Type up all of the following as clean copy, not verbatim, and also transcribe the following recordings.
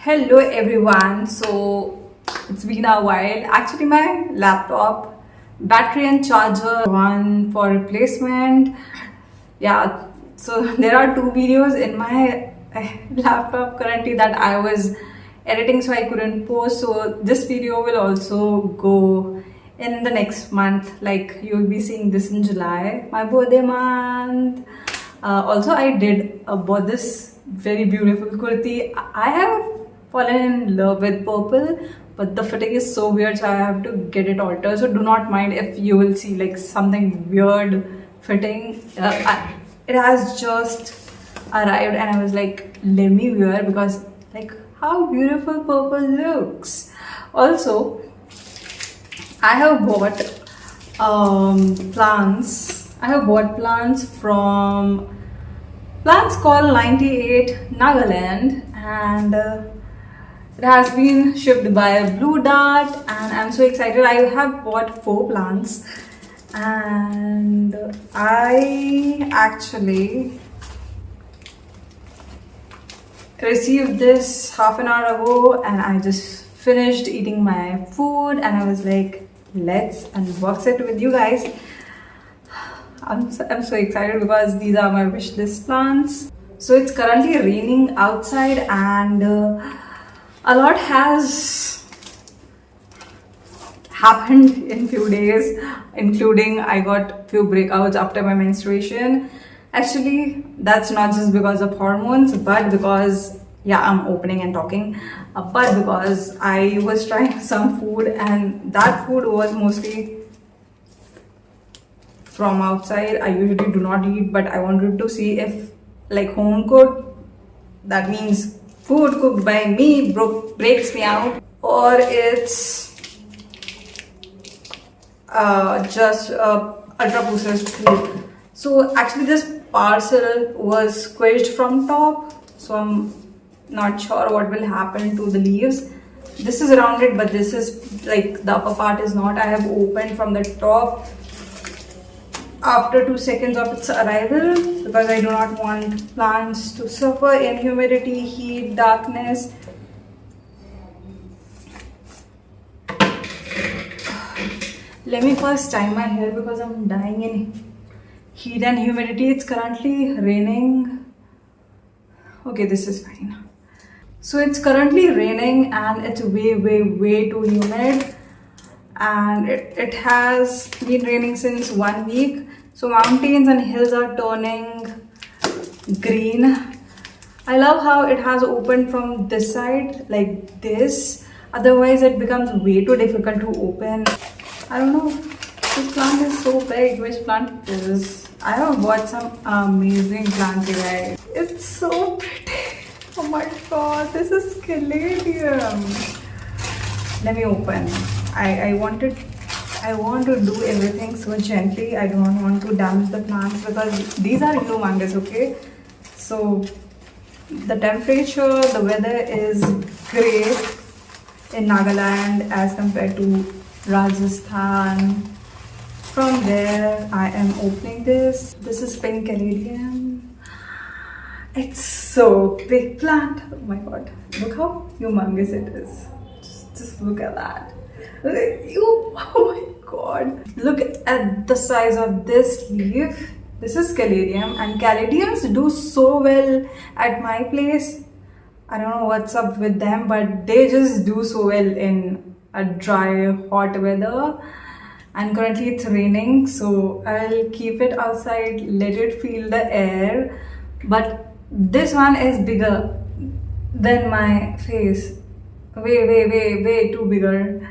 Hello everyone. So it's been a while. Actually, my laptop battery and charger one for replacement. Yeah. So there are two videos in my laptop currently that I was editing, so I couldn't post. So this video will also go in the next month. Like you'll be seeing this in July, my birthday month. Also, I did bought this very beautiful kurti. I have fallen in love with purple, but the fitting is so weird, so I have to get it altered. So do not mind if you will see like something weird fitting. It has just arrived, and I was like, let me wear because like how beautiful purple looks. Also, I have bought plants. I have bought plants from plants called 98 Nagaland, and it has been shipped by Blue Dart, and I'm so excited. I have bought 4 plants, and I actually received this half an hour ago, and I just finished eating my food, and I was like, let's unbox it with you guys. I'm so excited because these are my wish list plants. So it's currently raining outside, and a lot has happened in few days, including I got few breakouts after my menstruation. Actually, that's not just because of hormones, but because yeah, I'm opening and talking, but because I was trying some food, and that food was mostly from outside. I usually do not eat, but I wanted to see if like home cooked, that means food cooked by me, breaks me out, or it's just ultra processed food. So actually this parcel was squished from top, so I'm not sure what will happen to the leaves. This is rounded, but this is like the upper part is not. I have opened from the top after 2 seconds of its arrival because I do not want plants to suffer in humidity, heat, darkness. Let me first tie my hair because I'm dying in heat and humidity. It's currently raining. Okay, this is fine. So it's currently raining and it's way too humid, and it has been raining since 1 week. So mountains and hills are turning green. I love how it has opened from this side like this, otherwise it becomes way too difficult to open. I don't know, this plant is so big. Which plant it is? I have bought some amazing plants, you guys. It's so pretty. Oh my god, this is caladium. Let me open. I want to do everything so gently. I don't want to damage the plants because these are humongous, okay? So the temperature, the weather is great in Nagaland as compared to Rajasthan. From there, I am opening this. This is pink caladium. It's so big plant. Oh my god, look how humongous it is. Just look at that. Oh my god, look at the size of this leaf. This is caladium, and caladiums do so well at my place. I don't know what's up with them, but they just do so well in a dry, hot weather. And currently it's raining, so I'll keep it outside, let it feel the air. But this one is bigger than my face. Way too bigger.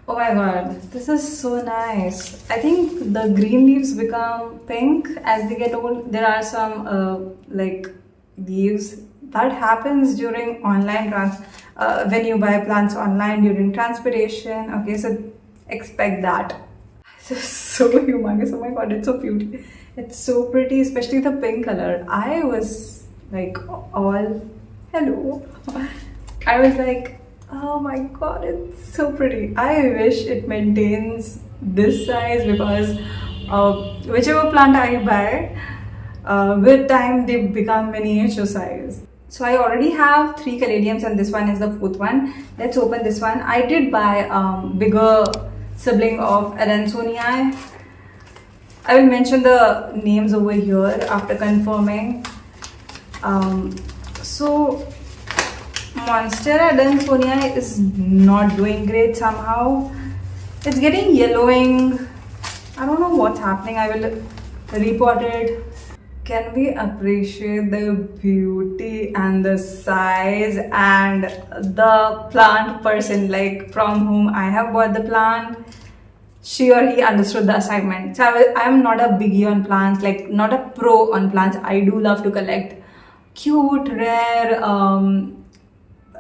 Oh my god, this is so nice. I think the green leaves become pink as they get old. There are some like leaves that happens during online when you buy plants online during transpiration. Okay, so expect that. This is so humongous. Oh my god, it's so cute. It's so pretty, especially the pink color. I was like all hello. I was like, oh my god, it's so pretty. I wish it maintains this size because whichever plant I buy, with time they become miniature size. So I already have 3 caladiums and this one is the 4th one. Let's open this one. I did buy bigger sibling of Adansonii. I will mention the names over here after confirming. So Monstera Adansonii is not doing great somehow. It's getting yellowing. I don't know what's happening. I will report it. Can we appreciate the beauty and the size and the plant person, like from whom I have bought the plant? She or he understood the assignment. So I am not a biggie on plants, like not a pro on plants. I do love to collect cute, rare,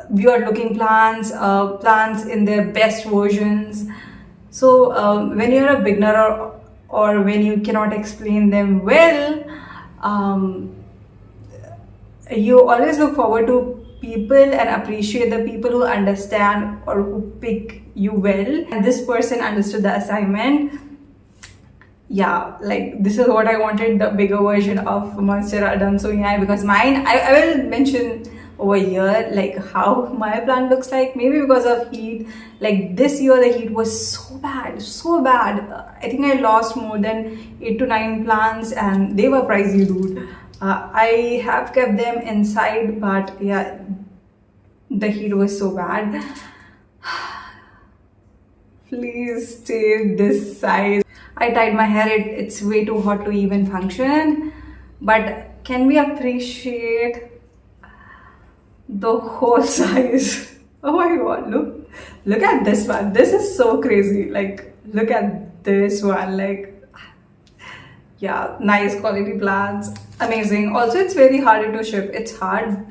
weird looking plants, plants in their best versions. So when you're a beginner or when you cannot explain them well, you always look forward to people and appreciate the people who understand or who pick you well. And this person understood the assignment. Yeah, like this is what I wanted, the bigger version of Monstera Adansonii, because mine, I will mention over here like how my plant looks like. Maybe because of heat, like this year the heat was so bad, so bad. I think I lost more than 8 to 9 plants and they were pricey, dude. I have kept them inside, but yeah, the heat was so bad. Please stay this size. I tied my hair, it's way too hot to even function, but can we appreciate the whole size? Oh my god, look at this one. This is so crazy. Like, look at this one. Like, yeah, nice quality plants, amazing. Also, it's very hard to ship. It's hard.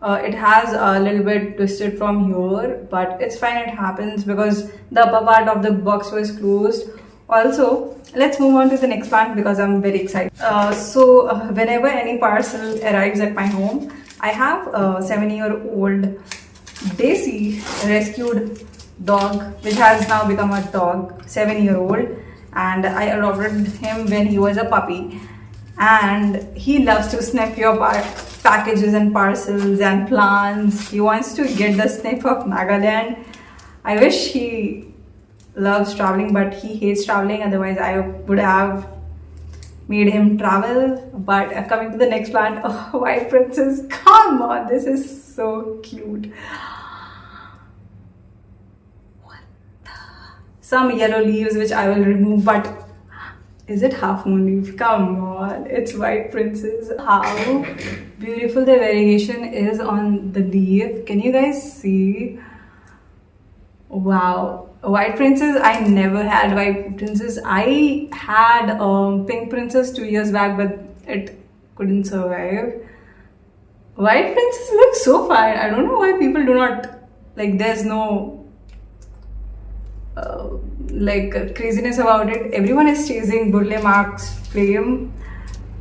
It has a little bit twisted from here, but it's fine. It happens because the upper part of the box was closed. Also, let's move on to the next plant because I'm very excited. Whenever any parcel arrives at my home, I have a 7-year-old Daisy rescued dog, which has now become a dog, 7-year-old, and I adopted him when he was a puppy. And he loves to sniff your packages and parcels and plants. He wants to get the sniff of Nagaland. I wish he loves traveling, but he hates traveling. Otherwise, I would have made him travel. But coming to the next plant, oh, White Princess, come on, this is so cute. What the? Some yellow leaves which I will remove, but is it half moon leaf? Come on, it's White Princess. How beautiful the variegation is on the leaf. Can you guys see? Wow. White Princess, I never had White Princess. I had Pink Princess 2 years back, but it couldn't survive. White Princess looks so fine. I don't know why people do not, like, there's no like craziness about it. Everyone is chasing Burle Marx flame,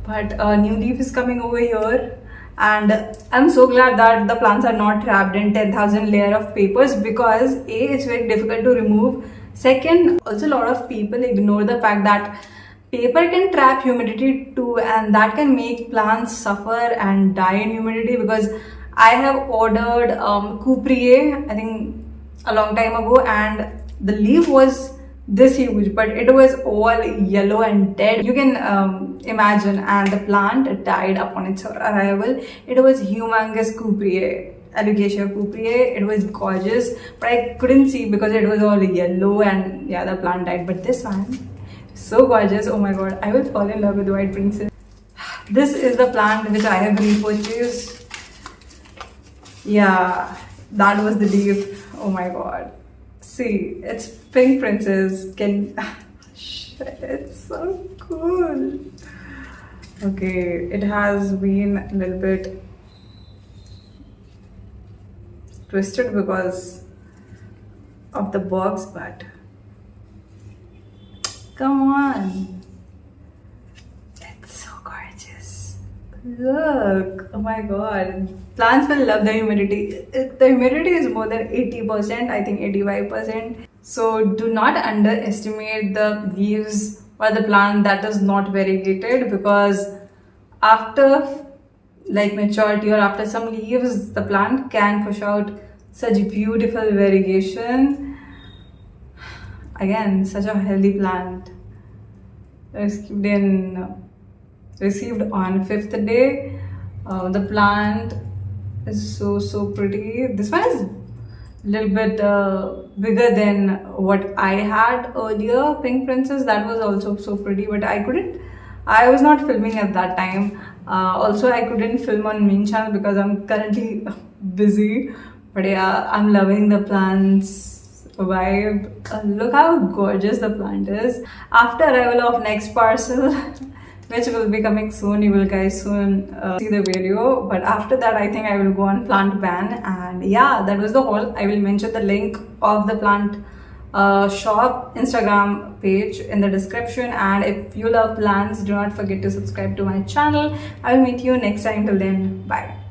but a new leaf is coming over here. And I'm so glad that the plants are not wrapped in 10,000 layer of papers, because A, it's very difficult to remove. Second, also a lot of people ignore the fact that paper can trap humidity too, and that can make plants suffer and die in humidity. Because I have ordered Couprier, I think a long time ago, and the leaf was this huge, but it was all yellow and dead. You can imagine, and the plant died upon its arrival. It was humongous Couprier, Alocasia Couprier. It was gorgeous, but I couldn't see because it was all yellow, and yeah, the plant died. But this one, so gorgeous. Oh my god, I will fall in love with White Princess. This is the plant which I have repurchased. Yeah, that was the leaf. Oh my god. See, it's Pink Princess. It's so cool. Okay, it has been a little bit twisted because of the box, but come on. It's so gorgeous. Look, oh my god. Plants will love the humidity. The humidity is more than 80%, I think 85%. So do not underestimate the leaves or the plant that is not variegated, because after like maturity or after some leaves, the plant can push out such beautiful variegation. Again, such a healthy plant. Received on 5th day. The plant is so pretty. This one is a little bit bigger than what I had earlier. Pink Princess, that was also so pretty, but I was not filming at that time. Also, I couldn't film on main channel because I'm currently busy. But yeah, I'm loving the plants vibe. Look how gorgeous the plant is. After arrival of next parcel, which will be coming soon, you will guys soon see the video. But after that, I think I will go on plant ban. And yeah, that was the whole. I will mention the link of the plant shop Instagram page in the description. And if you love plants, do not forget to subscribe to my channel. I will meet you next time. Till then, bye.